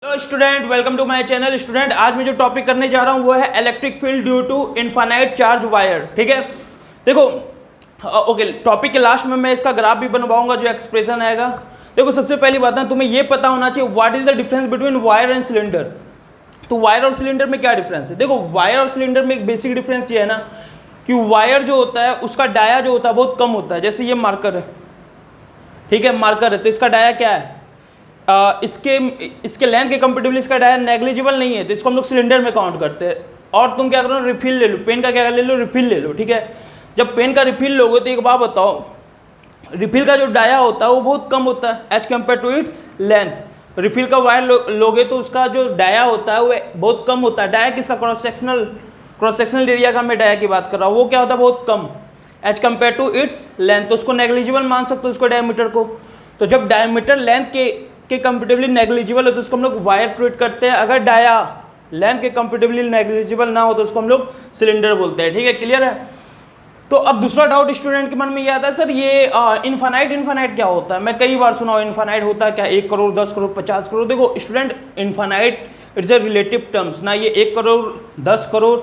Hello student, welcome to my channel. Student, आज मैं जो टॉपिक करने जा रहा हूं वो है electric field due to infinite charge wire. ठीक है, देखो ओके, टॉपिक के लास्ट में मैं इसका ग्राफ भी बनवाऊंगा, जो एक्सप्रेशन आएगा। देखो, सबसे पहली बात ना, तुम्हें ये पता होना चाहिए what is the difference between wire and cylinder. तो वायर और सिलेंडर में क्या डिफरेंस है? देखो, वायर और सिलेंडर में एक बेसिक डिफरेंस ये है ना कि वायर जो होता है उसका डाया जो होता है बहुत कम होता है। जैसे ये मार्कर है, ठीक है, मार्कर है, तो इसका डाया क्या है? इसके लेंथ के कंपेरेटिवली इसका डाया नेग्लिजिबल नहीं है, तो इसको हम लोग सिलेंडर में काउंट करते हैं। और तुम क्या करो, रिफिल ले लो, पेन का क्या ले लो, रिफिल ले लो। ठीक है, जब पेन का रिफिल लोगे तो एक बात बताओ, रिफिल का जो डाया होता है वो बहुत कम होता है as compare to its length. Refill का वायर लोगे तो उसका जो डाया होता है वो बहुत कम होता है। डाया किसका? क्रॉस सेक्शनल एरिया का मैं डाया की बात कर रहा हूँ, वो क्या होता है? बहुत कम as compare to its length. तो उसको नेग्लिजिबल मान सकते हो, उसको डायमीटर को। तो जब डायमीटर लेंथ के कंपेरेटिवली नेग्लिजिबल हो तो उसको हम लोग वायर ट्रीट करते हैं। अगर डाया लेंथ के कंपेरेटिवली नेग्लिजिबल ना हो तो उसको हम लोग सिलेंडर बोलते हैं। ठीक है, क्लियर है? तो अब दूसरा डाउट स्टूडेंट के मन में ये आता है, सर ये इनफाइनाइट क्या होता है? मैं कई बार सुना हूँ इनफाइनाइट होता है क्या? 1 करोड़, 10 करोड़, 50 करोड़। देखो student, infinite it's a relative terms ना। ये 1 करोड़, 10 करोड़,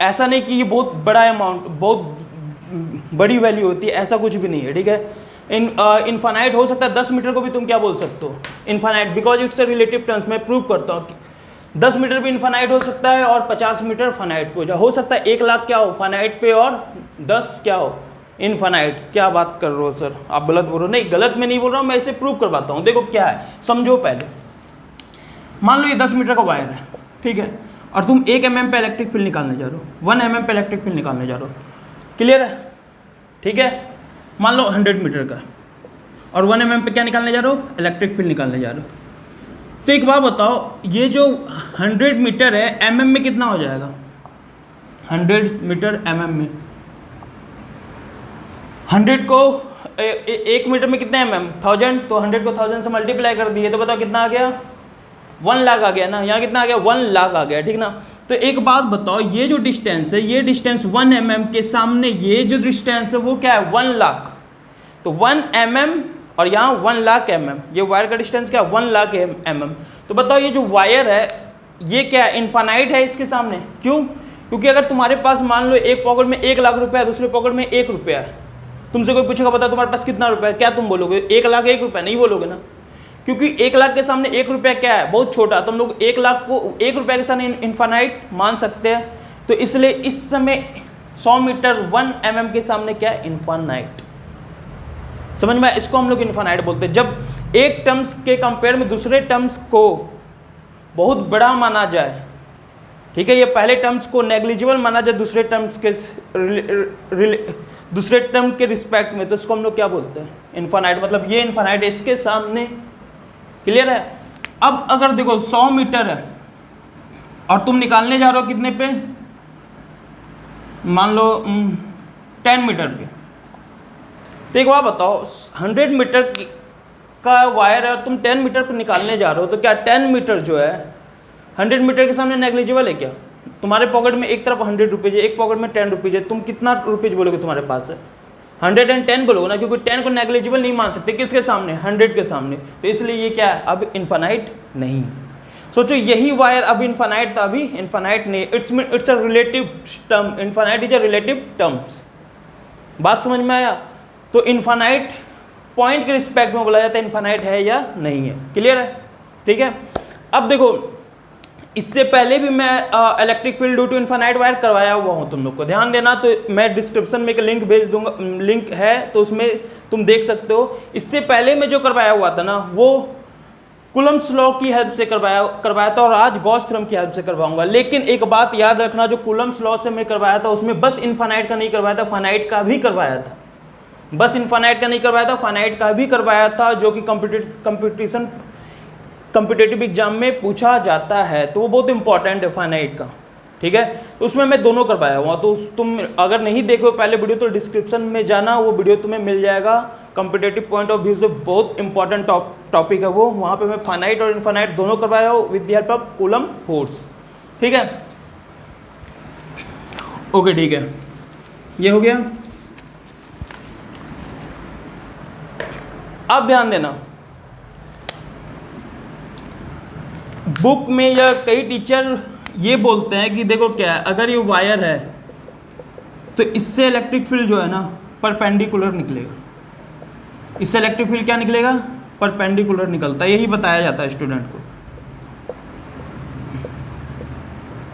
ऐसा नहीं कि ये बहुत बड़ा अमाउंट, बहुत बड़ी वैल्यू होती है, ऐसा कुछ भी नहीं है। ठीक है, इनफाइनाइट हो सकता है 10 मीटर को भी तुम क्या बोल सकते हो? Infinite, because it's a relative terms. मैं प्रूव करता हूँ कि 10 मीटर भी इनफाइनाइट हो सकता है और 50 मीटर फाइनाइट हो सकता है। 1 लाख क्या हो फाइनाइट पे और 10 क्या हो इनफाइनाइट। क्या बात कर रहे हो सर, आप गलत बोल रहे हो? नहीं, गलत मैं नहीं बोल रहा हूँ, मैं इसे प्रूव करवाता हूँ। देखो क्या है, समझो पहले। मान लो ये 10 मीटर का वायर है, ठीक है, और तुम 1 mm पे इलेक्ट्रिक फील्ड निकालने जा रहे हो, 1 mm पे इलेक्ट्रिक फील्ड निकालने जा रहे हो। क्लियर है? ठीक है, मान लो 100 मीटर का, और 1 mm पे क्या निकालने जा रहे हो? इलेक्ट्रिक फील्ड निकालने जा रहे हो। तो एक बात बताओ, ये जो 100 मीटर है mm में कितना हो जाएगा? 100 मीटर mm में 100 को 1 मीटर में कितने mm? 1000। तो 100 को 1000 से मल्टीप्लाई कर दिए तो बताओ कितना आ गया? 1 लाख आ गया ना। यहाँ कितना आ गया? 1 लाख आ गया। ठीक ना? तो एक बात बताओ, ये जो डिस्टेंस है, ये डिस्टेंस 1 mm के सामने ये जो डिस्टेंस है वो क्या है? 1 लाख। तो 1 mm और यहाँ 1 लाख mm, ये वायर का डिस्टेंस क्या? 1 लाख mm। तो बताओ ये जो वायर है ये क्या है? इनफाइनाइट है इसके सामने। क्यों? क्योंकि अगर तुम्हारे पास मान लो एक पॉकेट में 1 लाख रुपया है, दूसरे पॉकेट में 1 रुपया है, तुमसे कोई पूछेगा बता तुम्हारे पास कितना रुपया है, क्या तुम बोलोगे? 1 लाख 1 रुपया? नहीं बोलोगे ना, क्योंकि 1 लाख के सामने 1 रुपया क्या है? बहुत छोटा। तो हम लोग 1 लाख को 1 रुपया के सामने इनफाइनाइट मान सकते हैं। तो इसलिए इस समय 100 मीटर 1 mm के सामने क्या है? इनफाइनाइट। समझ में? इसको हम लोग इनफाइनाइट बोलते हैं जब एक टर्म्स के कंपेयर में दूसरे टर्म्स को बहुत बड़ा माना जाए। ठीक है, ये पहले टर्म्स को नेग्लिजिबल माना जाए दूसरे टर्म्स के दूसरे टर्म के रिस्पेक्ट में, तो इसको हम लोग क्या बोलते हैं? इनफाइनाइट। मतलब ये इनफाइनाइट है इसके सामने। क्लियर है? अब अगर देखो 100 मीटर है और तुम निकालने जा रहे हो कितने पे? मान लो 10 मीटर पे। तो एक बात बताओ, 100 मीटर का वायर है और तुम 10 मीटर पर निकालने जा रहे हो, तो क्या 10 मीटर जो है 100 मीटर के सामने नेग्लिजिबल है क्या? तुम्हारे पॉकेट में एक तरफ 100 रुपीज़ है, एक पॉकेट में 10 रुपीज़ है, तुम कितना रुपीज़ बोलोगे तुम्हारे पास है? 110 बोलोगे ना, क्योंकि 10 को नेग्लिजिबल नहीं मान सकते। किसके सामने? 100 के सामने। तो इसलिए ये क्या है? अब इनफाइनाइट नहीं। सोचो यही वायर अब इनफाइनाइट था, अभी इनफाइनाइट नहीं। It's a relative term. Infinite is a relative terms. बात समझ में आया? तो इनफाइनाइट पॉइंट के रिस्पेक्ट में बोला जाता है इनफाइनाइट है या नहीं है। क्लियर है? ठीक है, अब देखो इससे पहले भी मैं electric field due to infinite wire करवाया हुआ हूँ तुम लोग को, ध्यान देना। तो मैं डिस्क्रिप्शन में एक लिंक भेज दूंगा, लिंक है तो उसमें तुम देख सकते हो। इससे पहले मैं जो करवाया हुआ था ना वो कूलम्ब्स लॉ की हेल्प से करवाया था, और आज गॉस थ्योरम की हेल्प से करवाऊंगा। लेकिन एक बात याद रखना, जो कूलम्ब्स लॉ से मैं करवाया था उसमें बस इनफाइनाइट का नहीं करवाया था, फाइनाइट का भी करवाया था। बस इनफाइनाइट का नहीं करवाया था, फाइनाइट का भी करवाया था, जो कि कॉम्पिटिटिव एग्जाम में पूछा जाता है। तो वो बहुत इंपॉर्टेंट है फाइनाइट का। ठीक है, तो उसमें मैं दोनों करवाया हुआ। तो तुम अगर नहीं देखो पहले वीडियो तो डिस्क्रिप्शन में जाना, वो वीडियो तुम्हें मिल जाएगा। कॉम्पिटिटिव पॉइंट ऑफ व्यू से बहुत इंपॉर्टेंट टॉपिक है वो। वहाँ पे मैं फाइनाइट और इनफाइनाइट दोनों करवाया हूँ with the help of coulomb force. ठीक है, ओके, ठीक है, ये हो गया। अब ध्यान देना, बुक में या कई टीचर ये बोलते हैं कि देखो क्या है, अगर ये वायर है तो इससे इलेक्ट्रिक फील्ड जो है ना परपेंडिकुलर निकलेगा, इससे इलेक्ट्रिक फील्ड क्या निकलेगा, परपेंडिकुलर निकलता है, यही बताया जाता है स्टूडेंट को।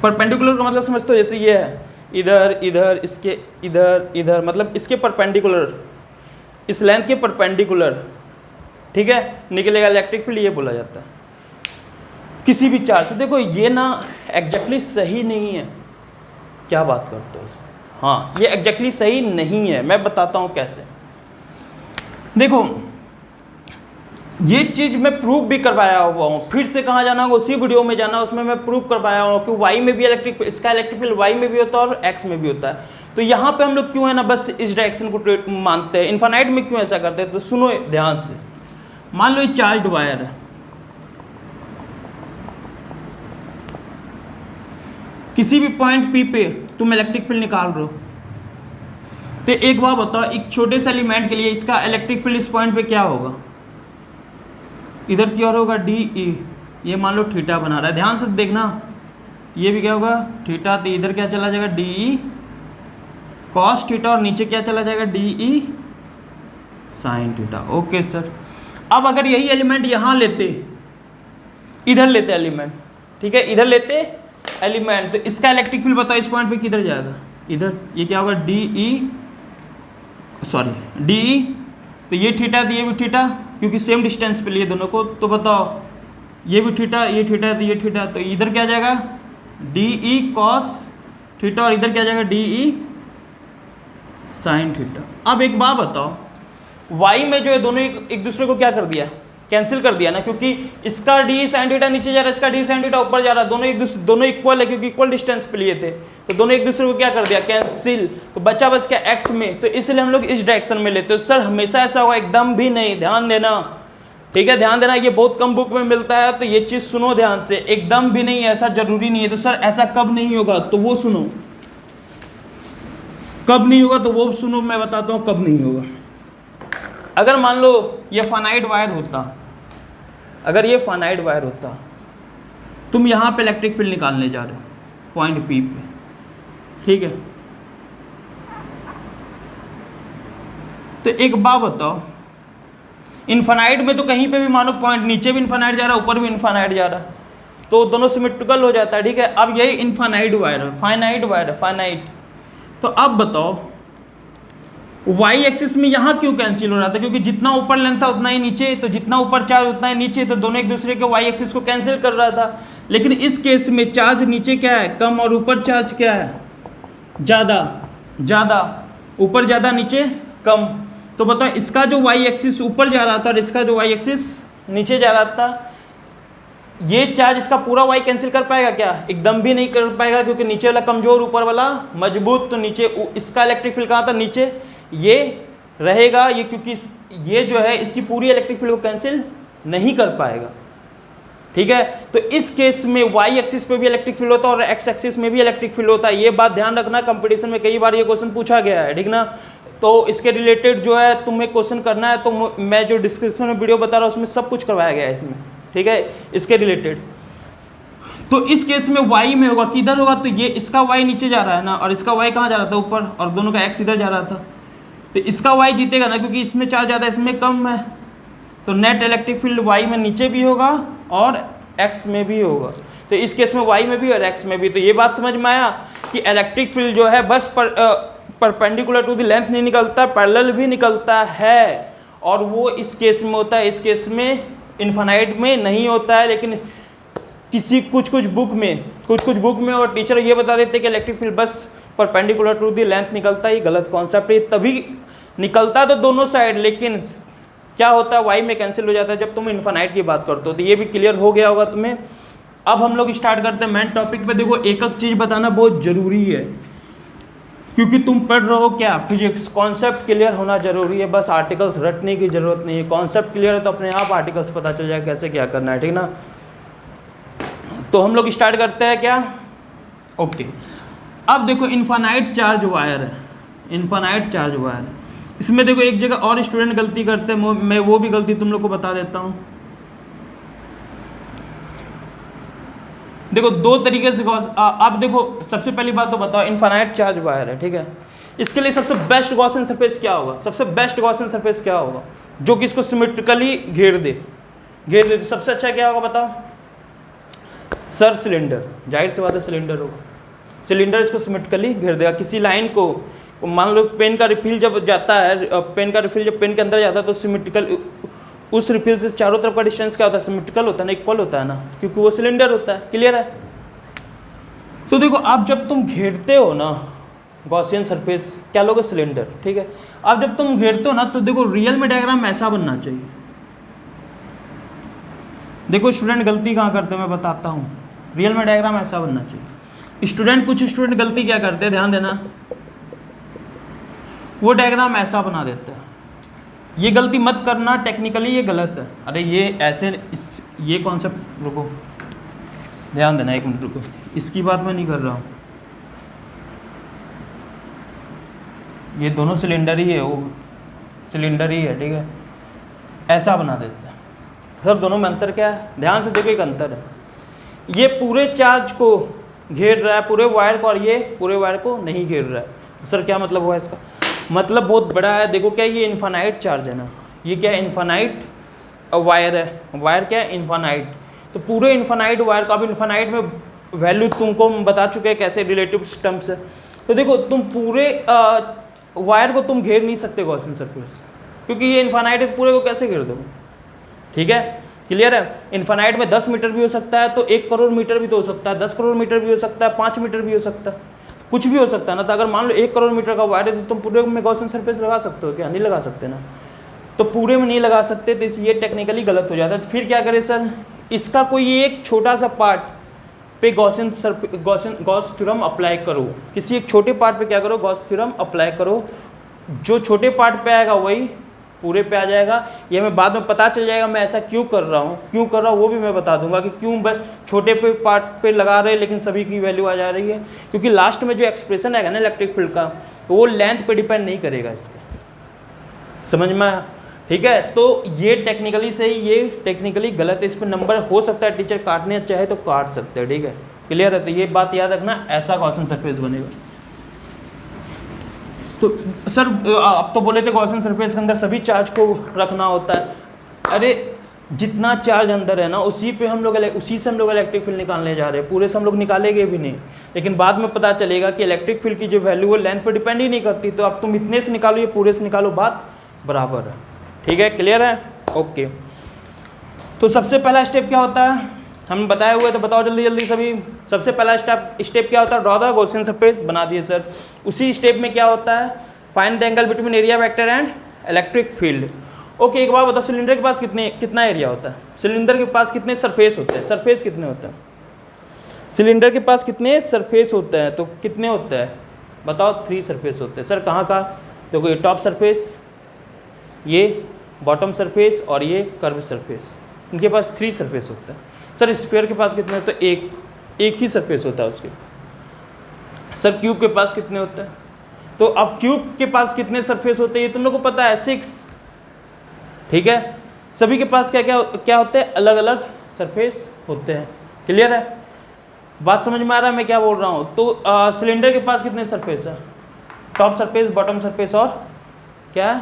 परपेंडिकुलर का मतलब समझते हो, जैसे ये है इधर इधर इसके इधर इधर, मतलब इसके परपेंडिकुलर, इस लेंथ के परपेंडिकुलर, ठीक है, निकलेगा इलेक्ट्रिक फील्ड, ये बोला जाता है किसी भी चार्ज से। देखो ये ना एग्जैक्टली सही नहीं है, क्या बात करते हो, हाँ ये एग्जैक्टली सही नहीं है, मैं बताता हूँ कैसे। देखो ये चीज़ मैं प्रूव भी करवाया हुआ हूँ, फिर से कहाँ जाना होगा, उसी वीडियो में जाना, उसमें मैं प्रूव करवाया हूँ कि वाई में भी इलेक्ट्रिक, इसका इलेक्ट्रिक फील्ड वाई में भी होता है और एक्स में भी होता है। तो यहाँ पे हम लोग क्यों है ना बस इस डायरेक्शन को मानते हैं, इन्फानाइट में क्यों ऐसा करते हैं, तो सुनो ध्यान से। मान लो ये चार्ज वायर है, किसी भी पॉइंट पी पे तुम इलेक्ट्रिक फील्ड निकाल रहे हो, तो एक बार बताओ एक छोटे से एलिमेंट के लिए इसका इलेक्ट्रिक फील्ड इस पॉइंट पे क्या होगा, इधर की ओर होगा डी ई, ये मान लो थीटा बना रहा है, ध्यान से देखना, ये भी क्या होगा थीटा, तो इधर क्या चला जाएगा डी ई कॉस थीटा, और नीचे क्या चला जाएगा D E sine theta. Okay sir, अब अगर यही एलिमेंट यहाँ लेते, इधर लेते एलिमेंट, ठीक है, इधर लेते एलिमेंट, तो इसका इलेक्ट्रिक फील्ड बताओ इस पॉइंट पे किधर जाएगा, इधर, ये क्या होगा D E, sorry D E, तो ये थीटा, तो ये भी थीटा, क्योंकि सेम डिस्टेंस पे लिए दोनों को, तो बताओ ये भी थीटा, ये थीटा, तो ये थीटा, तो इधर क्या जाएगा डी ई कॉस थीटा, और इधर क्या जाएगा डी ई साइन थीटा। अब एक बात बताओ, वाई में जो है दोनों एक दूसरे को क्या कर दिया, कैंसिल कर दिया ना, क्योंकि इसका डी साइन थीटा नीचे जा रहा है, इसका डी साइन थीटा ऊपर जा रहा है, दोनों इक्वल है क्योंकि इक्वल डिस्टेंस पे लिए थे, तो दोनों एक दूसरे को क्या कर दिया, कैंसिल, तो बचा बस क्या एक्स में, तो इसलिए हम लोग इस डायरेक्शन में लेते हैं। सर हमेशा ऐसा होगा, एकदम भी नहीं, ध्यान देना, ठीक है, ध्यान देना, ये बहुत कम बुक में मिलता है, तो ये चीज़ सुनो ध्यान से, एकदम भी नहीं, ऐसा जरूरी नहीं है। तो सर ऐसा कब नहीं होगा, तो वो सुनो, कब नहीं होगा तो वो सुनो, मैं बताता हूँ कब नहीं होगा। अगर मान लो ये फाइनाइट वायर होता, अगर ये फाइनाइट वायर होता, तुम यहाँ पे इलेक्ट्रिक फील्ड निकालने जा रहे हो पॉइंट पी पे, ठीक है, तो एक बात बताओ, इनफाइनाइट में तो कहीं पे भी मानो पॉइंट नीचे भी इनफाइनाइट जा रहा है, ऊपर भी इनफाइनाइट जा रहा है, तो दोनों सिमेट्रिकल हो जाता है, ठीक है। अब यही इनफाइनाइट वायर है, फाइनाइट वायर है, फाइनाइट, तो अब बताओ वाई एक्सिस में यहाँ क्यों कैंसिल हो रहा था, क्योंकि जितना ऊपर लेंथ था उतना ही नीचे, तो जितना ऊपर चार्ज उतना ही नीचे, तो दोनों एक दूसरे के वाई एक्सिस को कैंसिल कर रहा था। लेकिन इस केस में चार्ज नीचे क्या है, कम, और ऊपर चार्ज क्या है, ज़्यादा, ज़्यादा, ऊपर ज़्यादा नीचे कम, तो बताओ इसका जो वाई एक्सिस ऊपर जा रहा था और इसका जो वाई एक्सिस नीचे जा रहा था, ये चार्ज इसका पूरा वाई कैंसिल कर पाएगा क्या, एकदम भी नहीं कर पाएगा, क्योंकि नीचे वाला कमजोर ऊपर वाला मजबूत, तो नीचे इसका इलेक्ट्रिक फील्ड कहाँ था, नीचे, ये रहेगा, ये क्योंकि ये जो है इसकी पूरी इलेक्ट्रिक फील्ड को कैंसिल नहीं कर पाएगा, ठीक है। तो इस केस में वाई एक्सिस पे भी इलेक्ट्रिक फील्ड होता है और एक्स एक्सिस में भी इलेक्ट्रिक फील्ड होता है, ये बात ध्यान रखना, कंपटीशन में कई बार ये क्वेश्चन पूछा गया है, ठीक ना। तो इसके रिलेटेड जो है तुम्हें क्वेश्चन करना है, तो मैं जो डिस्क्रिप्शन में वीडियो बता रहा हूँ उसमें सब कुछ करवाया गया है इसमें, ठीक है, इसके रिलेटेड। तो इस केस में वाई में होगा, किधर होगा, तो ये इसका वाई नीचे जा रहा है ना, और इसका वाई कहाँ जा रहा था, ऊपर, और दोनों का एक्स इधर जा रहा था, तो इसका वाई जीतेगा ना, क्योंकि इसमें चार्ज ज़्यादा इसमें कम है, तो नेट इलेक्ट्रिक फील्ड वाई में नीचे भी होगा और एक्स में भी होगा, तो इस केस में वाई में भी और एक्स में भी। तो ये बात समझ में आया कि इलेक्ट्रिक फील्ड जो है बस परपेंडिकुलर टू द लेंथ नहीं निकलता, पैरेलल भी निकलता है, और वो इस केस में होता है, इस केस में इनफाइनाइट में नहीं होता है। लेकिन किसी कुछ बुक में और टीचर ये बता देते कि इलेक्ट्रिक फील्ड बस परपेंडिकुलर टू द लेंथ निकलता है, ये गलत कॉन्सेप्ट है, तभी निकलता तो दोनों साइड, लेकिन क्या होता है वाई में कैंसिल हो जाता है जब तुम इनफाइनाइट की बात करते हो। तो ये भी क्लियर हो गया होगा तुम्हें। अब हम लोग स्टार्ट करते हैं मेन टॉपिक पे। देखो एक एक चीज़ बताना बहुत ज़रूरी है, क्योंकि तुम पढ़ रहे हो क्या, फिजिक्स, कॉन्सेप्ट क्लियर होना जरूरी है, बस आर्टिकल्स रटने की जरूरत नहीं है। कॉन्सेप्ट क्लियर है तो अपने आप आर्टिकल्स पता चल जाए कैसे क्या करना है, ठीक ना। तो हम लोग स्टार्ट करते हैं क्या, ओके। अब देखो इनफाइनाइट चार्ज वायर है, इनफाइनाइट चार्ज वायर है, इसमें देखो एक जगह और स्टूडेंट गलती करते हैं, मैं वो भी गलती तुम लोग को बता देता हूँ। देखो दो तरीके से आप देखो, सबसे पहली बात तो बताओ, इनफाइनाइट चार्ज वायर है, ठीक है, इसके लिए सबसे बेस्ट गॉसियन सरफेस क्या होगा? सबसे बेस्ट गॉसियन सरफेस क्या होगा जो कि इसको सिमेट्रिकली घेर दे? सबसे अच्छा क्या होगा बताओ सर? सिलेंडर, जाहिर सी बात है सिलेंडर होगा। सिलेंडर इसको सिमेट्रिकली घेर देगा। किसी लाइन को मान लो पेन का रिफिल जब जाता है, पेन का रिफिल जब पेन के अंदर जाता है तो सिमेट्रिकल, उस रिफिल से चारों तरफ का डिस्टेंस क्या होता है? सिमेट्रिकल होता है ना, इक्वल होता है ना, क्योंकि वो सिलेंडर होता है। क्लियर है? तो देखो आप जब तुम घेरते हो ना गॉसियन सरफेस, क्या लोगे? सिलेंडर, ठीक है। अब जब तुम घेरते हो ना तो देखो रियल में डायग्राम ऐसा बनना चाहिए। देखो स्टूडेंट गलती कहाँ करते हैं मैं बताता हूँ। रियल में डायग्राम ऐसा बनना चाहिए। कुछ स्टूडेंट गलती क्या करते हैं, ध्यान देना, वो डायग्राम ऐसा बना देते हैं। ये गलती मत करना, टेक्निकली ये गलत है। अरे ये ऐसे ये कॉन्सेप्ट, रुको ध्यान देना, एक मिनट रुको, इसकी बात मैं नहीं कर रहा हूँ। ये दोनों सिलेंडर ही है, वो सिलेंडर ही है, ठीक है, ऐसा बना देते हैं। सर दोनों में अंतर क्या है? ध्यान से देखो, एक अंतर है, ये पूरे चार्ज को घेर रहा है, पूरे वायर को, और ये पूरे वायर को नहीं घेर रहा है। सर क्या मतलब हुआ इसका? मतलब बहुत बड़ा है। देखो क्या ये इनफाइनाइट चार्ज है ना, ये क्या है? इनफाइनाइट वायर है। वायर क्या है? इनफाइनाइट। तो पूरे इनफाइनाइट वायर का, अब इनफाइनाइट में वैल्यू तुमको बता चुके हैं कैसे रिलेटिव टर्म्स है। तो देखो तुम पूरे वायर को तुम घेर नहीं सकते गॉसियन सरफेस, क्योंकि ये इनफाइनाइट है, पूरे को कैसे घेर दोगे? ठीक है, क्लियर है? इनफाइनाइट में 10 मीटर भी हो सकता है, तो 1 करोड़ मीटर भी तो हो सकता है, 10 करोड़ मीटर भी हो सकता है, 5 मीटर भी हो सकता है, कुछ भी हो सकता है ना। तो अगर मान लो 1 करोड़ मीटर का वायर है तो तुम पूरे में गॉसियन सरफेस लगा सकते हो क्या? नहीं लगा सकते ना। तो पूरे में नहीं लगा सकते, तो ये टेक्निकली गलत हो जाता है। तो फिर क्या करें सर? इसका कोई एक छोटा सा पार्ट पे गॉस थ्योरम अप्लाई करो। किसी एक छोटे पार्ट पे क्या करो? गॉस थ्योरम अप्लाई करो। जो छोटे पार्ट पे आएगा वही पूरे पे आ जाएगा। ये हमें बाद में पता चल जाएगा मैं ऐसा क्यों कर रहा हूँ, वो भी मैं बता दूंगा कि क्यों छोटे पे पार्ट पे लगा रहे लेकिन सभी की वैल्यू आ जा रही है। क्योंकि लास्ट में जो एक्सप्रेशन आएगा ना इलेक्ट्रिक फील्ड का, तो वो लेंथ पे डिपेंड नहीं करेगा इसके। समझ में आया? ठीक है, तो ये टेक्निकली सही, ये टेक्निकली गलत है। इस पर नंबर हो सकता है टीचर काटने चाहे तो काट सकते हैं। ठीक है, क्लियर है? तो ये बात याद रखना, ऐसा गॉसियन सरफेस बनेगा। तो सर अब तो बोले थे गॉसियन सरफेस के अंदर सभी चार्ज को रखना होता है। अरे जितना चार्ज अंदर है ना उसी से हम लोग इलेक्ट्रिक फील्ड निकालने जा रहे हैं। पूरे से हम लोग निकालेंगे भी नहीं, लेकिन बाद में पता चलेगा कि इलेक्ट्रिक फील्ड की जो वैल्यू वो लेंथ पर डिपेंड ही नहीं करती। तो अब तुम इतने से निकालो या पूरे से निकालो, बात बराबर है। ठीक है, क्लियर है? ओके, तो सबसे पहला स्टेप क्या होता है हम बताए हुए, तो बताओ जल्दी जल्दी सभी। सबसे पहला स्टेप क्या होता है? Draw the Gaussian surface. बना दिए सर। उसी स्टेप में क्या होता है? Find the angle between area vector and electric field. Okay, एक बात बताओ, सिलेंडर के पास कितना एरिया होता है? सिलेंडर के पास कितने सरफेस होते हैं? सरफेस कितने होते हैं सिलेंडर के पास? कितने सरफेस होते हैं? तो कितने होते हैं बताओ? 3 सरफेस होते हैं। सर कहाँ का? देखो ये टॉप सरफेस, ये बॉटम सरफेस और ये कर्व सरफेस। इनके पास 3 सरफेस होता है। सर स्फीयर के पास कितने होते हैं? एक ही सरफेस होता है उसके। सर क्यूब के पास कितने होते हैं? तो अब क्यूब के पास कितने सरफेस होते हैं ये तुम लोग को पता है, 6। ठीक है, सभी के पास क्या होते हैं? अलग अलग सरफेस होते हैं। क्लियर है? बात समझ में आ रहा है मैं क्या बोल रहा हूँ? तो सिलेंडर के पास कितने सरफेस है? टॉप सरफेस, बॉटम सरफेस और क्या?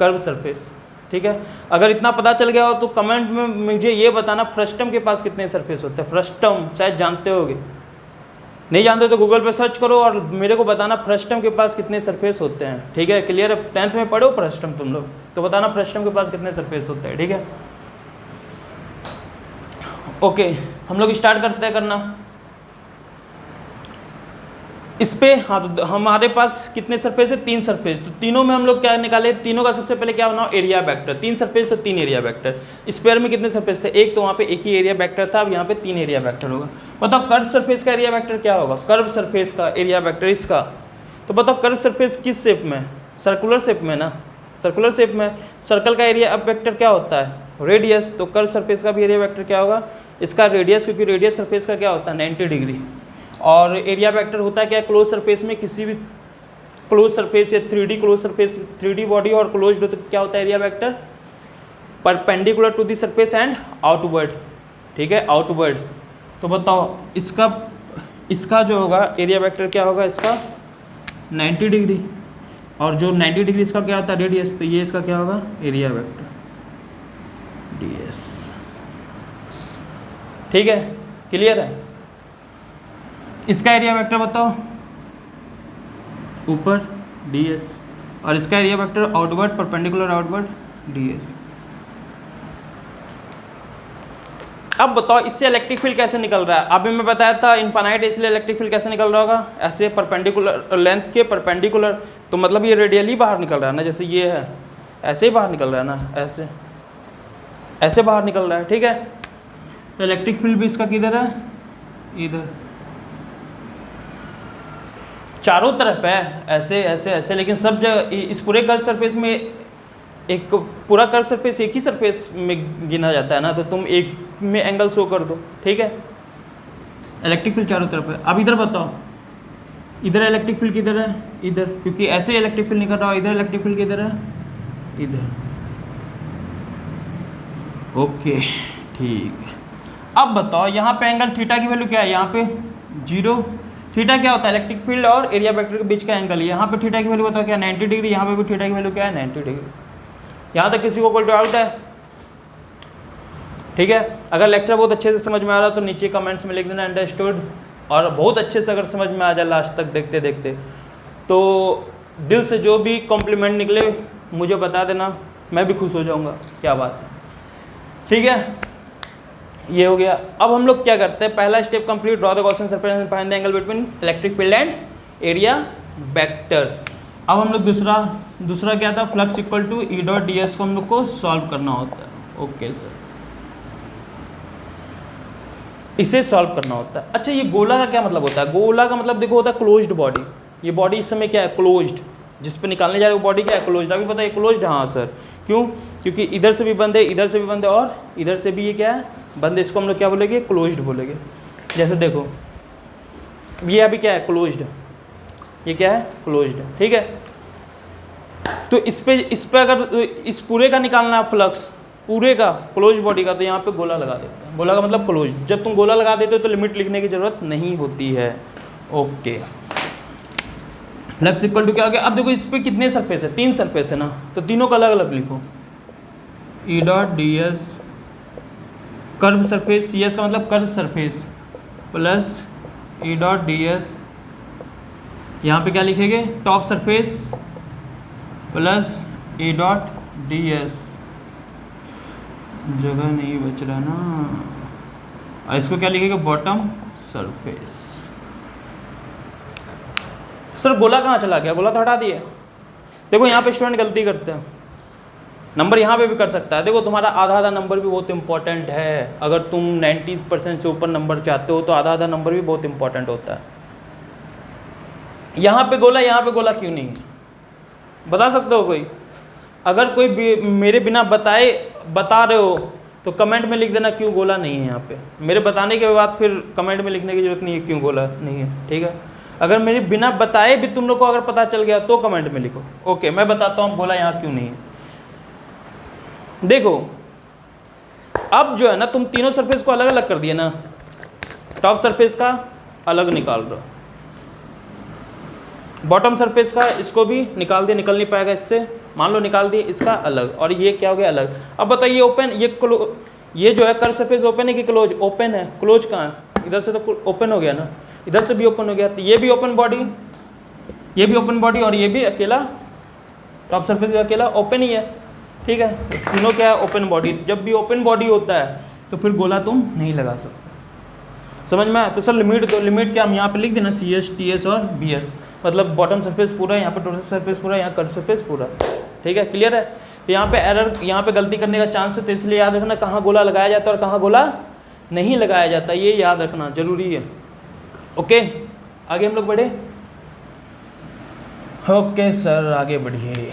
Curve surface. ठीक है, अगर इतना पता चल गया हो तो कमेंट में मुझे ये बताना फ्रस्टम के पास कितने सरफेस होते हैं। फ्रस्टम शायद जानते होगे, नहीं जानते तो गूगल पे सर्च करो और मेरे को बताना फ्रस्टम के पास कितने सरफेस होते हैं। ठीक है, क्लियर है? 10th में पढ़ो फ्रस्टम तुम लोग, तो बताना फ्रस्टम के पास कितने सरफेस होते हैं। ठीक है, ओके, हम लोग स्टार्ट करते हैं करना इस पे। हाँ, तो हमारे पास कितने सरफेस है? 3 सरफेस। तो तीनों में हम लोग क्या निकाले? तीनों का सबसे पहले क्या बनाओ? Area vector. 3 सरफेस तो 3 एरिया वेक्टर। स्क्वायर में कितने सरफेस थे? एक, तो वहाँ पे एक ही एरिया वेक्टर था। अब यहाँ पे 3 एरिया वेक्टर होगा। बताओ कर्व सरफेस का एरिया वेक्टर क्या होगा? कर्व सरफेस का एरिया वेक्टर इसका। तो बताओ कर्व सरफेस किस शेप में? सर्कुलर शेप में ना, सर्कुलर शेप में। सर्कल का एरिया अब वेक्टर क्या होता है? रेडियस। तो कर्व सरफेस का भी एरिया वेक्टर क्या होगा? इसका रेडियस, क्योंकि रेडियस सरफेस का क्या होता है? 90 डिग्री। और एरिया वेक्टर होता है क्या? क्लोज सरफेस में, किसी भी क्लोज सरफेस या 3D close surface, 3D body और क्लोज्ड हो तो क्या होता है area vector? Perpendicular to the surface and outward. ठीक है, आउटवर्ड। तो बताओ इसका जो होगा एरिया वेक्टर क्या होगा, इसका 90 डिग्री, और जो 90 डिग्री इसका क्या होता है, रेडियस, तो ये इसका क्या होगा, एरिया वेक्टर ds। ठीक है, क्लियर है। इसका एरिया वेक्टर बताओ ऊपर ds, और इसका area vector outward, perpendicular outward ds। अब बताओ इससे इलेक्ट्रिक फील्ड कैसे निकल रहा है। अभी मैं बताया था इनफाइनाइट, इसलिए इलेक्ट्रिक फील्ड कैसे निकल रहा होगा, ऐसे परपेंडिकुलर, लेंथ के परपेंडिकुलर, तो मतलब ये रेडियली बाहर निकल रहा है ना, जैसे ये है ऐसे ही बाहर निकल रहा है ना, ऐसे ऐसे बाहर निकल रहा है। ठीक है, तो इलेक्ट्रिक फील्ड भी इसका किधर है, इधर चारों तरफ है, ऐसे ऐसे ऐसे, लेकिन सब जगह इस पूरे कर्व सरफेस में, एक पूरा कर्व सरफेस एक ही सरफेस में गिना जाता है ना, तो तुम एक में एंगल शो कर दो। ठीक है, इलेक्ट्रिक फील्ड चारों तरफ है। अब इधर बताओ, इधर इलेक्ट्रिक फील्ड किधर है, इधर, क्योंकि ऐसे इलेक्ट्रिक फील्ड निकल रहा है, इधर इलेक्ट्रिक फील्ड किधर है, इधर। ओके ठीक है। अब बताओ यहाँ पे एंगल थीटा की वैल्यू क्या है, यहाँ पे 0। थीटा क्या होता है, इलेक्ट्रिक फील्ड और एरिया वेक्टर के बीच का एंगल। यहाँ पे थीटा की वैल्यू बताओ क्या, 90 डिग्री। यहाँ पे भी थीटा की वैल्यू क्या है, 90 डिग्री। यहाँ तक किसी को कोई डाउट है? ठीक है, अगर लेक्चर बहुत अच्छे से समझ में आ रहा तो नीचे कमेंट्स में लिख देना अंडरस्टूड, और बहुत अच्छे से अगर समझ में आ जाए लास्ट तक देखते देखते, तो दिल से जो भी कॉम्प्लीमेंट निकले मुझे बता देना, मैं भी खुश हो जाऊँगा। क्या बात है, ठीक है, ये हो गया। अब हम लोग क्या करते हैं, पहला step complete, draw the Gaussian surface and find the angle between electric field and area vector. अब हम लोग दूसरा क्या था, flux equal to E dot D S को हम लोग को सॉल्व करना होता है। ओके सर, इसे सॉल्व करना होता है। अच्छा, ये गोला का क्या मतलब होता है? गोला का मतलब देखो होता है क्लोज्ड बॉडी। ये बॉडी इस समय क्या है, क्लोज्ड, जिस पे निकालने जा रहे हो बॉडी क्या है, क्लोज्ड। अभी पता है क्लोज्ड, हाँ सर, क्यों? क्योंकि इधर से भी बंद है, इधर से भी बंद है, और इधर से भी ये क्या है, बंद है। इसको हम लोग क्या बोलेंगे, क्लोज्ड बोलेंगे। जैसे देखो ये अभी क्या है, क्लोज्ड, ये क्या है, क्लोज्ड। ठीक है, तो इस पे अगर इस पूरे का निकालना है फ्लक्स, पूरे का क्लोज बॉडी का, तो यहाँ पे गोला लगा देते हैं। गोला का मतलब क्लोज। जब तुम गोला लगा देते हो तो लिमिट लिखने की जरूरत नहीं होती है। ओके, फ्लक्स इक्वल टू क्या हो गया। अब देखो इस पे कितने सरफेस है, 3 सरफेस है ना, तो तीनों का अलग अलग लिखो। E dot D S curve surface, C S का मतलब curve surface, plus E dot D S, यहाँ पे क्या लिखेंगे, top surface, plus E dot D S, जगह नहीं बच रहा ना, और इसको क्या लिखेगा, बॉटम सरफेस। सर गोला कहाँ चला गया, गोला तो हटा दिए। देखो यहाँ पे स्टूडेंट गलती करते हैं, नंबर यहाँ पे भी कर सकता है। देखो तुम्हारा आधा आधा नंबर भी बहुत इंपॉर्टेंट है। अगर तुम 90% से ऊपर नंबर चाहते हो तो आधा आधा नंबर भी बहुत इंपॉर्टेंट होता है। यहाँ पे गोला क्यों नहीं है, बता सकते हो कोई? अगर कोई मेरे बिना बताए बता रहे हो तो कमेंट में लिख देना क्यों गोला नहीं है। यहाँ पे मेरे बताने के बाद फिर कमेंट में लिखने की जरूरत नहीं है क्यों गोला नहीं है। ठीक है, अगर मेरे बिना बताए भी तुम लोग को अगर पता चल गया तो कमेंट में लिखो। ओके, मैं बताता हूँ गोला यहाँ क्यों नहीं है। देखो अब जो है ना, तुम तीनों सरफेस को अलग अलग कर दिए ना, टॉप सरफेस का अलग निकाल रहे हो, बॉटम सरफेस का इसको भी निकाल दिया, निकल नहीं पाएगा इससे, मान लो निकाल दिए, इसका अलग, और ये क्या हो गया, अलग। अब बताइए ओपन, ये जो है कर्व सरफेस ओपन है कि क्लोज? ओपन है। क्लोज कहाँ है? इधर से तो ओपन हो गया ना, इधर से भी ओपन हो गया, तो ये भी ओपन बॉडी, ये भी ओपन बॉडी, और ये भी अकेला टॉप सरफेस अकेला ओपन ही है। ठीक है, तीनों क्या है, ओपन बॉडी। जब भी ओपन बॉडी होता है तो फिर गोला तुम नहीं लगा सकते। समझ में आया? तो सर लिमिट, तो लिमिट क्या हम यहाँ पे लिख देना, सी एस, टी एस और बी एस, मतलब बॉटम सरफेस पूरा, यहाँ पे टोटल सरफेस पूरा, यहाँ कर्व सरफेस पूरा। ठीक है, क्लियर है? तो यहाँ पे एरर, यहाँ पे गलती करने का चांस है, तो इसलिए याद रखना कहाँ गोला लगाया जाता है और कहाँ गोला नहीं लगाया जाता, ये याद रखना जरूरी है। ओके, आगे हम लोग बढ़े। ओके सर, आगे बढ़िए।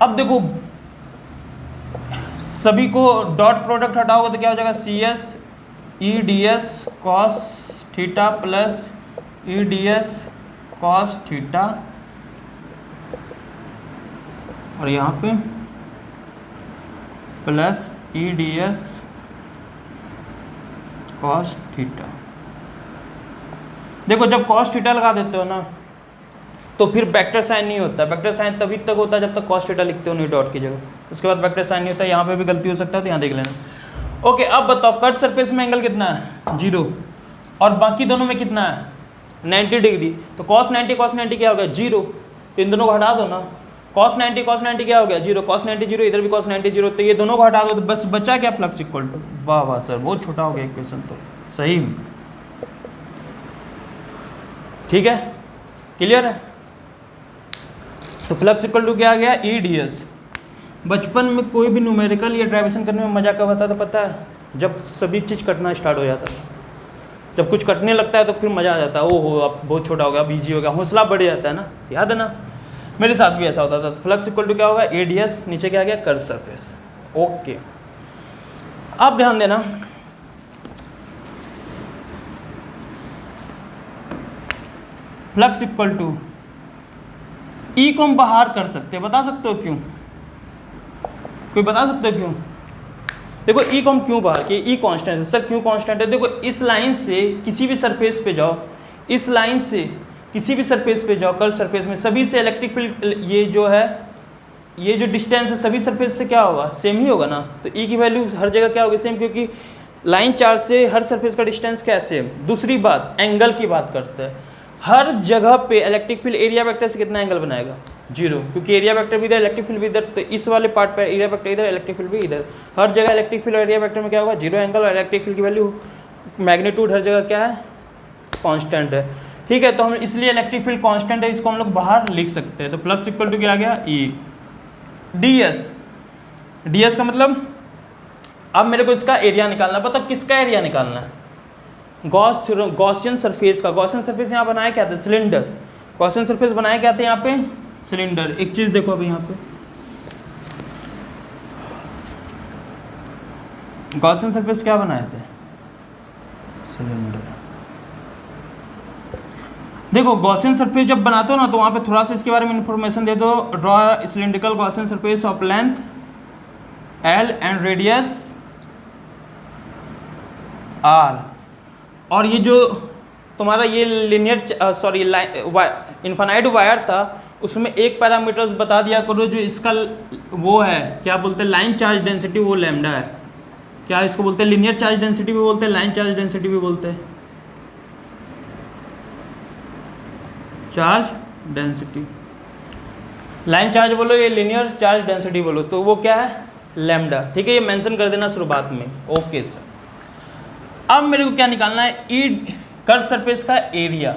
अब देखो सभी को डॉट प्रोडक्ट हटाओगे तो क्या हो जाएगा, C S E D S cos theta plus E D S cos theta, और यहाँ पे plus E D S cos theta. देखो जब कॉस थीटा लगा देते हो ना तो फिर वेक्टर साइन नहीं होता। वेक्टर साइन तभी तक होता है जब तक कॉस थीटा लिखते हो नहीं डॉट की जगह, उसके बाद वेक्टर साइन नहीं होता। यहाँ पे भी गलती हो सकता है तो यहाँ देख लेना। ओके, अब बताओ कट सरफेस में एंगल कितना है 0 और बाकी दोनों में कितना है 90 डिग्री। तो cos 90 क्या हो गया 0, तो इन दोनों को हटा दो ना। cos 90 क्या हो गया 0, cos 90 0, इधर भी cos 90 0, तो ये दोनों को हटा दो तो बस बचा क्या फ्लक्स इक्वल टू। वाह वाह सर, बहुत छोटा हो गया इक्वेशन तो सही में। ठीक है, क्लियर है। तो फ्लक्स इक्वल टू क्या आ गया ई डी एस। बचपन में कोई भी न्यूमेरिकल या ड्राइवेशन करने में मजा कब आता था पता है, जब सभी चीज़ कटना स्टार्ट हो जाता था। जब कुछ कटने लगता है तो फिर मज़ा आ जाता है, ओहो अब बहुत छोटा हो गया, अब ईजी हो गया, हौसला बढ़ जाता है ना, याद है ना। मेरे साथ भी ऐसा होता था। फ्लक्स इक्वल टू क्या होगा ए डी एस, नीचे क्या आ गया कर्व सरफेस। ओके, अब ध्यान देना फ्लक्स इक्वल टू ई को हम बाहर कर सकते हैं, बता सकते हो क्यों? कोई बता सकते हो क्यों? देखो ई को हम क्यों बाहर किए, ई कांस्टेंट है सर, क्यों कांस्टेंट है? देखो इस लाइन से किसी भी सरफेस पे जाओ, इस लाइन से किसी भी सरफेस पे जाओ, कर्व सरफेस में सभी से इलेक्ट्रिक फील्ड, ये जो है ये जो डिस्टेंस है सभी सरफेस से क्या होगा सेम ही होगा ना। तो ई की वैल्यू हर जगह क्या होगी सेम, क्योंकि लाइन चार्ज से हर सरफेस का डिस्टेंस क्या है सेम। दूसरी बात एंगल की बात करते हैं, हर जगह पे इलेक्ट्रिक फील्ड एरिया वेक्टर से कितना एंगल बनाएगा 0, क्योंकि एरिया वेक्टर भी इधर इलेक्ट्रिक फील्ड भी इधर, तो इस वाले पार्ट पे एरिया वेक्टर इधर इलेक्ट्रिक फील्ड भी इधर। हर जगह इलेक्ट्रिक फील्ड और एरिया वेक्टर में क्या होगा 0 एंगल, और इलेक्ट्रिक फील्ड की वैल्यू मैग्नीट्यूड हर जगह क्या है कांस्टेंट है। ठीक है, तो हम इसलिए इलेक्ट्रिक फील्ड कांस्टेंट है, इसको हम लोग बाहर लिख सकते हैं। तो फ्लक्स इक्वल टू क्या आ गया ई डी एस। डी एस का मतलब अब मेरे को इसका एरिया निकालना, पता किसका एरिया निकालना है, गॉसियन सरफेस का। गॉसियन सरफेस यहाँ बनाया क्या था सिलेंडर, गॉसियन सरफेस बनाया क्या था यहाँ पे सिलेंडर। एक चीज देखो अभी यहाँ पे गॉसियन सरफेस क्या बनाए थे सिलेंडर। देखो गॉसियन सरफेस जब बनाते हो ना तो वहाँ पे थोड़ा सा इसके बारे में इंफॉर्मेशन दे दो। Draw cylindrical Gaussian surface of length L and radius R, और ये जो तुम्हारा ये लिनियर इन्फानाइट वायर था उसमें एक पैरामीटर्स बता दिया करो जो इसका वो है, क्या बोलते हैं लाइन चार्ज डेंसिटी, वो लैम्डा है। क्या इसको बोलते हैं लिनियर चार्ज डेंसिटी भी बोलते हैं, लाइन चार्ज डेंसिटी भी बोलते हैं। चार्ज डेंसिटी, लाइन चार्ज बोलो ये लिनियर चार्ज डेंसिटी बोलो, तो वो क्या है लैम्डा। ठीक है, ये मेंशन कर देना शुरुआत में। ओके सर, अब मेरे को क्या निकालना है ई कर्व सरफेस का एरिया।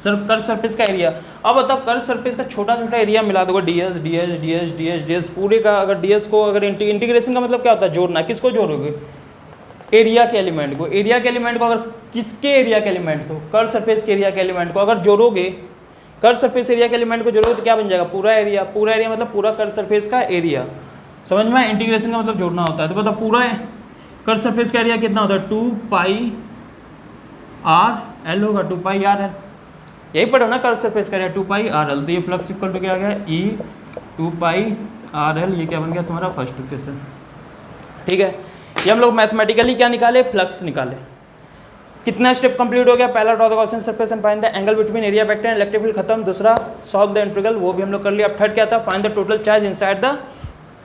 सर कर्व सरफेस का एरिया, अब बताओ कर्व सरफेस का छोटा छोटा एरिया मिला दोगे DS DS DS DS DS पूरे का। अगर डीएस को अगर इंटीग्रेशन का मतलब क्या होता है जोड़ना, किसको जोड़ोगे एरिया के एलिमेंट को। एरिया के एलिमेंट को अगर किसके एरिया के एलिमेंट को कर्व सरफेस के एरिया के एलिमेंट को अगर जोड़ोगे, कर्व सरफेस एरिया के एलिमेंट को जोड़ोगे तो क्या बन जाएगा पूरा एरिया। पूरा एरिया मतलब पूरा कर्व सरफेस का एरिया, समझ में। इंटीग्रेशन का मतलब जोड़ना होता है। तो बताओ पूरा कर्व सरफेस का एरिया कितना होता है 2 पाई आर एल होगा, 2 पाई आर एल। यही पढ़ो ना कर्व सरफेस का एरिया 2 पाई आर एल। तो ये फ्लक्स इक्वल टू क्या आ गया ई 2 पाई आर एल। ये क्या बन गया तुम्हारा फर्स्ट इक्वेशन। ठीक है, ये हम लोग मैथमेटिकली क्या निकाले फ्लक्स निकाले। कितना स्टेप कंप्लीट हो गया, पहला draw the Gaussian surface and find the angle between area vector and electric field खत्म। दूसरा सॉल्व द इंटीग्रल, वो भी हम लोग कर लिया। अब थर्ड क्या था find the total charge inside the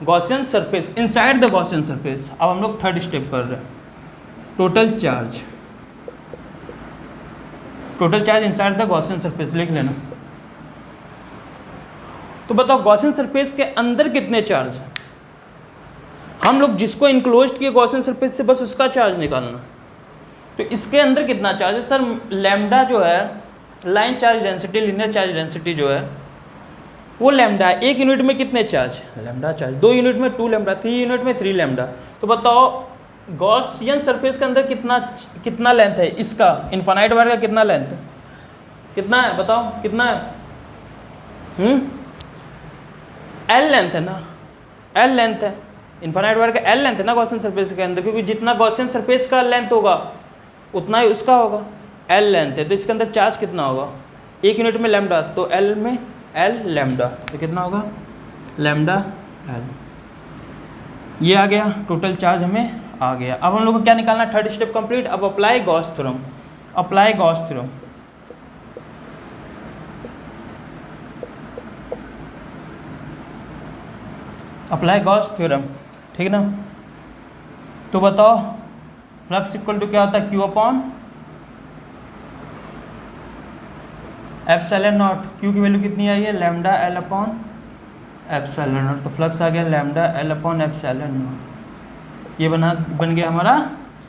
Gaussian surface, inside the Gaussian surface. अब हम लोग थर्ड स्टेप कर रहे हैं total charge, total charge inside the Gaussian surface लिख लेना। तो बताओ गॉसियन सरफेस के अंदर कितने चार्ज हैं। हम लोग जिसको इनक्लोज किए गॉसियन सरफेस से बस उसका चार्ज निकालना। तो इसके अंदर कितना चार्ज है सर, लैम्डा जो है line charge density, linear charge density जो है वो लैम्डा है। 1 यूनिट में कितने चार्ज लैम्डा चार्ज, 2 यूनिट में 2 लैम्डा, 3 यूनिट में 3 लैम्डा। तो बताओ गॉसियन सरफेस के अंदर कितना लेंथ है इसका, इनफाइनाइट वायर का कितना लेंथ है, कितना है बताओ कितना है। एल लेंथ है ना, एल लेंथ है इनफाइनाइट वायर का, एल लेंथ है ना गॉसियन सरफेस के अंदर, क्योंकि जितना गॉसियन सरफेस का लेंथ होगा उतना ही उसका होगा, एल लेंथ है। तो इसके अंदर चार्ज कितना होगा 1 यूनिट में लैम्डा, तो एल में एल लैम्डा, तो कितना होगा लैम्डा एल। ये आ गया टोटल चार्ज हमें आ गया। अब हम लोग को क्या निकालना है, थर्ड स्टेप कंप्लीट। अब apply Gauss theorem, apply Gauss theorem. Apply Gauss theorem, ठीक ना। तो बताओ फ्लक्स इक्वल टू क्या होता है, Q upon epsilon not. Q की वैल्यू कितनी आई है, lambda L upon epsilon not. तो फ्लक्स आ गया lambda L upon epsilon not. ये बन गया हमारा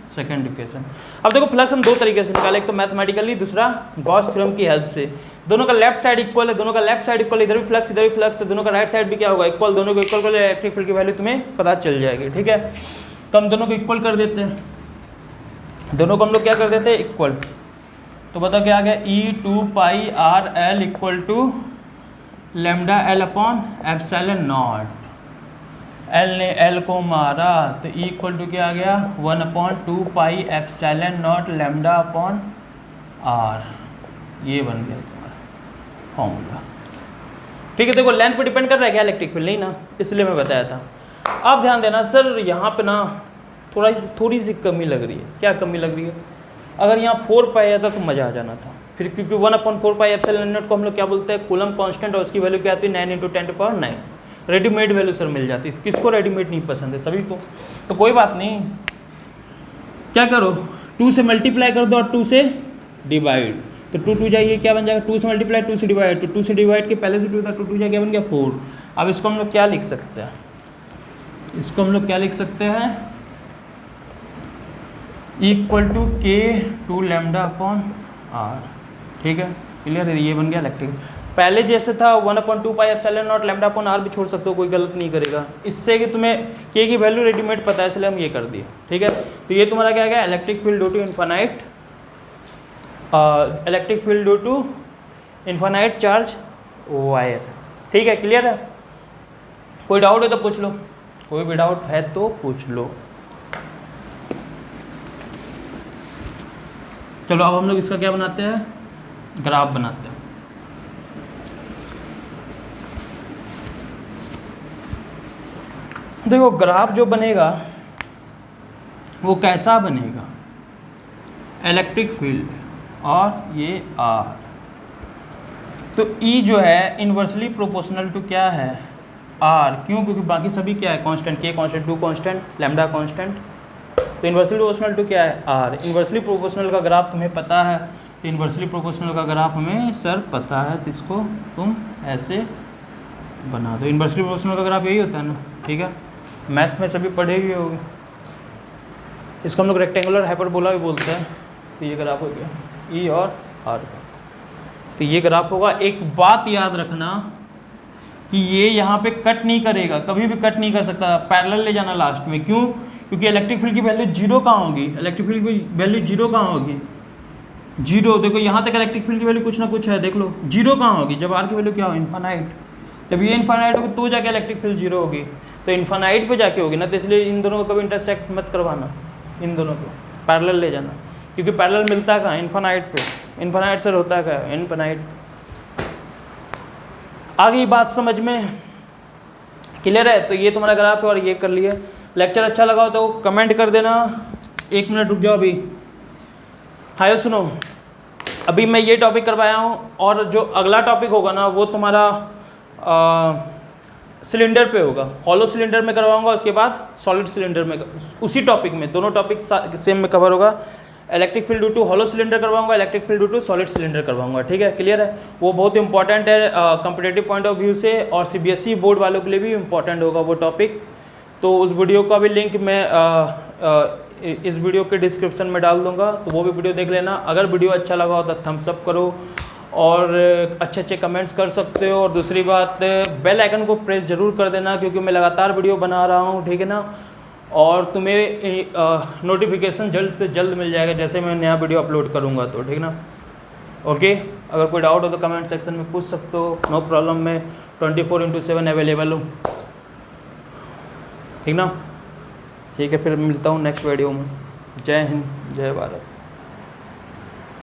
सेकेंड इक्वेशन। अब देखो फ्लक्स हम दो तरीके से निकाले, एक तो मैथमेटिकली, दूसरा गॉस थ्योरम की हेल्प से। दोनों का लेफ्ट साइड इक्वल है, दोनों का लेफ्ट साइड इक्वल, इधर भी फ्लक्स इधर भी फ्लक्स, तो दोनों का राइट साइड भी क्या होगा, इक्वल। दोनों को इक्वल कर ले, इलेक्ट्रिक फील्ड की वैल्यू तुम्हें पता चल जाएगी, ठीक है। तो हम दोनों को इक्वल कर देते हैं, दोनों को हम लोग क्या कर देते हैं, इक्वल। तो बताओ क्या आ गया, E2 pi R L equal to lambda L upon epsilon nought. L ने एल को मारा तो E इक्वल टू क्या आ गया, 1/2 pi epsilon nought lambda upon R. ये बन गया तुम्हारा फॉर्मूला, ठीक है। देखो लेंथ पे डिपेंड कर रहा है क्या इलेक्ट्रिक फील्ड, नहीं ना, इसलिए मैं बताया था। आप ध्यान देना सर, यहाँ पे ना थोड़ी सी कमी लग रही है। क्या कमी लग रही है, अगर यहाँ 4 पाई आता तो मज़ा आ जाना था फिर, क्योंकि 1/4 पाई एप्सिलॉन नॉट को हम लोग क्या बोलते हैं, कूलम कांस्टेंट, और उसकी वैल्यू क्या आती है 9 × 10⁹ रेडीमेड वैल्यू सर मिल जाती है। किसको रेडीमेड नहीं पसंद है, सभी को। तो कोई बात नहीं, क्या करो 2 से मल्टीप्लाई कर दो और 2 से डिवाइड। तो 2 2 जाइए क्या बन जाएगा, 2 से मल्टीप्लाई 2 से डिवाइड, तो 2 से डिवाइड के पहले से 2 था, 2 2 जाए क्या बन गया 4। अब इसको हम लोग क्या लिख सकते हैं, इसको हम लोग क्या लिख सकते हैं, equal to K2 lambda upon R, ठीक है, क्लियर है। ये बन गया इलेक्ट्रिक। पहले जैसे था 1/2 pi epsilon nought lambda upon R भी छोड़ सकते हो, कोई गलत नहीं करेगा। इससे कि तुम्हें K की वैल्यू रेडीमेड पता है, इसलिए हम ये कर दिए, ठीक है। तो ये तुम्हारा क्या गया, electric field due to infinite, electric field due to infinite charge wire, ठीक है, क्लियर है। कोई डाउट है तो पूछ लो, कोई भी डाउट है तो पूछ लो। चलो अब हम लोग इसका क्या बनाते हैं, ग्राफ बनाते हैं। देखो ग्राफ जो बनेगा वो कैसा बनेगा, इलेक्ट्रिक फील्ड और ये आर। तो E जो है इन्वर्सली प्रोपोर्शनल टू क्या है, आर। क्यों, क्योंकि बाकी सभी क्या है constant, K constant, 2 constant, lambda constant. तो इन्वर्सली प्रोपोर्शनल टू क्या है, आर। इन्वर्सली प्रोपोर्शनल का ग्राफ तुम्हें पता है, तो इन्वर्सली प्रोपोर्शनल का ग्राफ हमें सर पता है, तो इसको तुम ऐसे बना दो। इन्वर्सली प्रोपोर्शनल का ग्राफ यही होता है ना, ठीक है, मैथ में सभी पढ़े हुए होंगे। इसको हम लोग रेक्टेंगुलर हाइपरबोला भी बोलते हैं। तो ये ग्राफ हो गया E और R का, तो ये ग्राफ होगा। एक बात याद रखना कि ये यहाँ पे कट नहीं करेगा, कभी भी कट नहीं कर सकता, पैरेलल ले जाना लास्ट में। क्यों, क्योंकि इलेक्ट्रिक फील्ड की वैल्यू 0 कहाँ होगी, इलेक्ट्रिक फील्ड की वैल्यू 0 कहाँ होगी, 0। देखो यहाँ तक इलेक्ट्रिक फील्ड की वैल्यू कुछ ना कुछ है, देख लो 0 कहाँ होगी, जब R की वैल्यू क्या हो, इन्फानाइट। जब ये इन्फानाइट होगी तो जाके इलेक्ट्रिक फील्ड 0 होगी, तो इन्फानाइट पे जाके होगी ना। तो इसलिए इन दोनों को कभी इंटरसेक्ट मत करवाना, इन दोनों को पैरेलल ले जाना, क्योंकि पैरेलल मिलता है कहाँ, इन्फानाइट पे। इन्फानाइट सर होता है क्या, इन्फानाइट। आ गई बात समझ में, क्लियर है। तो ये तुम्हारा ग्राफ है और ये कर लिए। लेक्चर अच्छा लगा हो तो कमेंट कर देना। 1 मिनट रुक जाओ अभी। हाय सुनो, अभी मैं ये टॉपिक करवाया हूँ और जो अगला टॉपिक होगा ना वो तुम्हारा सिलेंडर पे होगा। हॉलो सिलेंडर में करवाऊंगा, उसके बाद सॉलिड सिलेंडर में, उसी टॉपिक में दोनों टॉपिक सेम में कवर होगा। Electric field due to hollow cylinder करवाऊंगा, electric field due to solid cylinder करवाऊंगा, ठीक है, क्लियर है। वो बहुत इंपॉर्टेंट है कंपटीटिव पॉइंट ऑफ व्यू से, और CBSE बोर्ड वालों के लिए भी इंपॉर्टेंट होगा वो टॉपिक। तो उस वीडियो का भी लिंक मैं इस वीडियो के डिस्क्रिप्शन में डाल दूंगा, तो वो भी वीडियो देख लेना। अगर वीडियो अच्छा लगा हो तो थम्स अप करो और अच्छे अच्छे कमेंट्स कर सकते हो। और दूसरी बात, बेल आइकन को प्रेस जरूर कर देना, क्योंकि मैं लगातार वीडियो बना रहा हूँ, ठीक है ना। और तुम्हें नोटिफिकेशन जल्द से जल्द मिल जाएगा जैसे मैं नया वीडियो अपलोड करूँगा, तो ठीक ना। ओके, अगर कोई डाउट हो तो कमेंट सेक्शन में पूछ सकते हो, नो प्रॉब्लम। मैं 24/7 अवेलेबल हूँ, ठीक ना। ठीक है, फिर मिलता हूँ नेक्स्ट वीडियो में। जय हिंद, जय भारत।